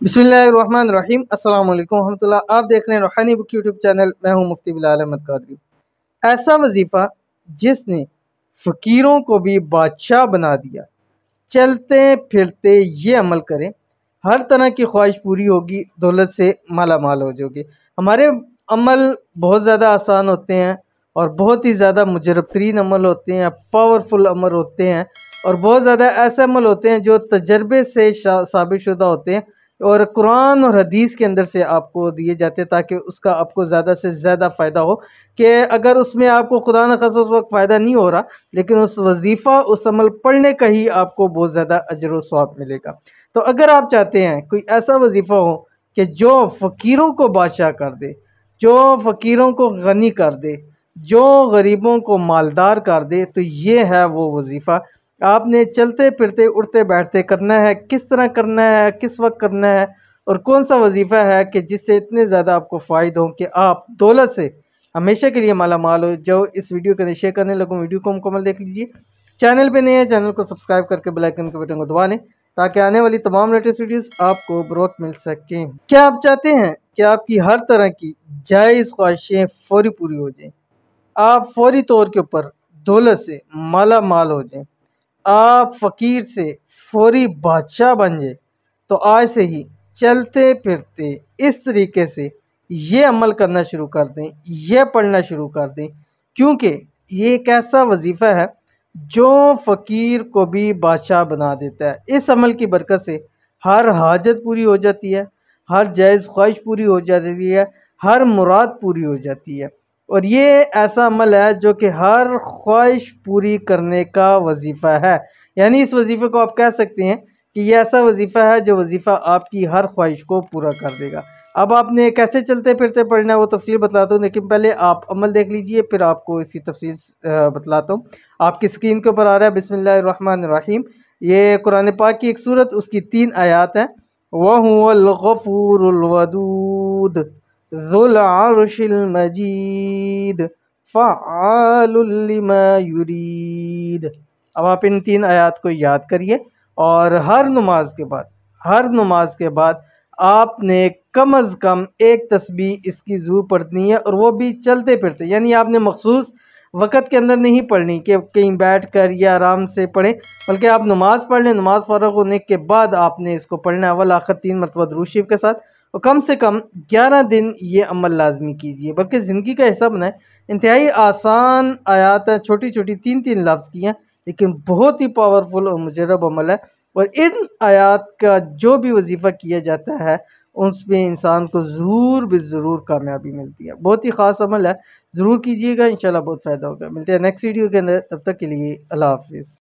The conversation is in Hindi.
बिस्मिल्लाहिर्रहमानिर्रहीम अस्सलाम वालेकुम रहमतुल्लाह। आप देख रहे हैं रूहानी बुक यूट्यूब चैनल। मैं हूं मुफ्ती बिलाल अहमद कादरी। ऐसा वजीफ़ा जिसने फ़कीरों को भी बादशाह बना दिया। चलते फिरते ये अमल करें, हर तरह की ख्वाहिश पूरी होगी, दौलत से माला माल हो जाओगे। हमारे अमल बहुत ज़्यादा आसान होते हैं और बहुत ही ज़्यादा मुजरब तरीन अमल होते हैं, पावरफुल अमल होते हैं और बहुत ज़्यादा ऐसे अमल होते हैं जो तजर्बे से साबित शुदा होते हैं और कुरान और हदीस के अंदर से आपको दिए जाते हैं ताकि उसका आपको ज़्यादा से ज़्यादा फ़ायदा हो। कि अगर उसमें आपको खुदा न खास्ता उस वक्त फ़ायदा नहीं हो रहा, लेकिन उस वजीफ़ा उस अमल पढ़ने का ही आपको बहुत ज़्यादा अजर व सवाब मिलेगा। तो अगर आप चाहते हैं कोई ऐसा वजीफ़ा हो कि जो फ़कीरों को बादशाह कर दे, जो फ़कीरों को गनी कर दे, जो गरीबों को मालदार कर दे, तो ये है वो वजीफ़ा। आपने चलते फिरते उठते बैठते करना है। किस तरह करना है, किस वक्त करना है और कौन सा वजीफ़ा है कि जिससे इतने ज़्यादा आपको फ़ायदे हों कि आप दौलत से हमेशा के लिए माला माल हो। जो इस वीडियो को शेयर करने लगूँ, वीडियो को मुकम्मल देख लीजिए। चैनल पे नए हैं, चैनल को सब्सक्राइब करके बेल आइकन के बटन को दबा लें ताकि आने वाली तमाम लेटेस्ट वीडियोस आपको बरोत मिल सकें। क्या आप चाहते हैं कि आपकी हर तरह की जायज़ ख्वाहिशें फ़ौरी पूरी हो जाएँ, आप फ़ौरी तौर के ऊपर दौलत से माला माल हो जाएँ, आप फ़कीर से फ़ौरी बादशाह बन जाए, तो आज से ही चलते फिरते इस तरीके से ये अमल करना शुरू कर दें, ये पढ़ना शुरू कर दें, क्योंकि ये एक ऐसा वजीफ़ा है जो फ़कीर को भी बादशाह बना देता है। इस अमल की बरकत से हर हाजत पूरी हो जाती है, हर जायज़ ख्वाहिश पूरी हो जाती है, हर मुराद पूरी हो जाती है। और ये ऐसा अमल है जो कि हर ख्वाहिश पूरी करने का वजीफ़ा है। यानी इस वजीफ़े को आप कह सकते हैं कि ये ऐसा वजीफ़ा है जो वजीफ़ा आपकी हर ख्वाहिश को पूरा कर देगा। अब आपने कैसे चलते फिरते पढ़ना है वो तफ़सील बतलाता हूँ, लेकिन पहले आप अमल देख लीजिए, फिर आपको इसकी तफ़सील बतलाता हूँ। आपकी स्क्रीन के ऊपर आ रहा है बिस्मिल्लाहिर्रहमानिर्रहीम। ये कुरान पाक की एक सूरत, उसकी 3 आयात हैं। वहुवल गफ़ूरुल वदूद ज़ुल अर्शिल मजीद फ़अ्आलुल लिमा युरीद। अब आप इन 3 आयात को याद करिए और हर नमाज के बाद आपने कम अज़ कम एक तस्बीह इसकी ज़रूर पढ़नी है और वो भी चलते फिरते। यानी आपने मखसूस वक़्त के अंदर नहीं पढ़नी कि कहीं बैठ कर या आराम से पढ़ें, बल्कि आप नमाज़ पढ़ लें। नमाज़ फ़ारग़ होने के बाद आपने इसको पढ़ना है अव्वल आखिर 3 मरतबा दुरूद शरीफ के साथ और कम से कम 11 दिन ये अमल लाज़मी कीजिए, बल्कि ज़िंदगी का हिस्सा बनाएँ। इंतहाई आसान आयात है, छोटी-छोटी 3-3 लफ्ज़ की हैं, लेकिन बहुत ही पावरफुल और मुजर्रब अमल है। और इन आयात का जो भी वजीफ़ा किया जाता है उसमें इंसान को ज़रूर ज़रूर कामयाबी मिलती है। बहुत ही ख़ास अमल है, ज़रूर कीजिएगा, इंशाल्लाह बहुत फ़ायदा होगा। मिलते हैं नेक्स्ट वीडियो के अंदर, तब तक के लिए अल्लाह हाफ़िज़।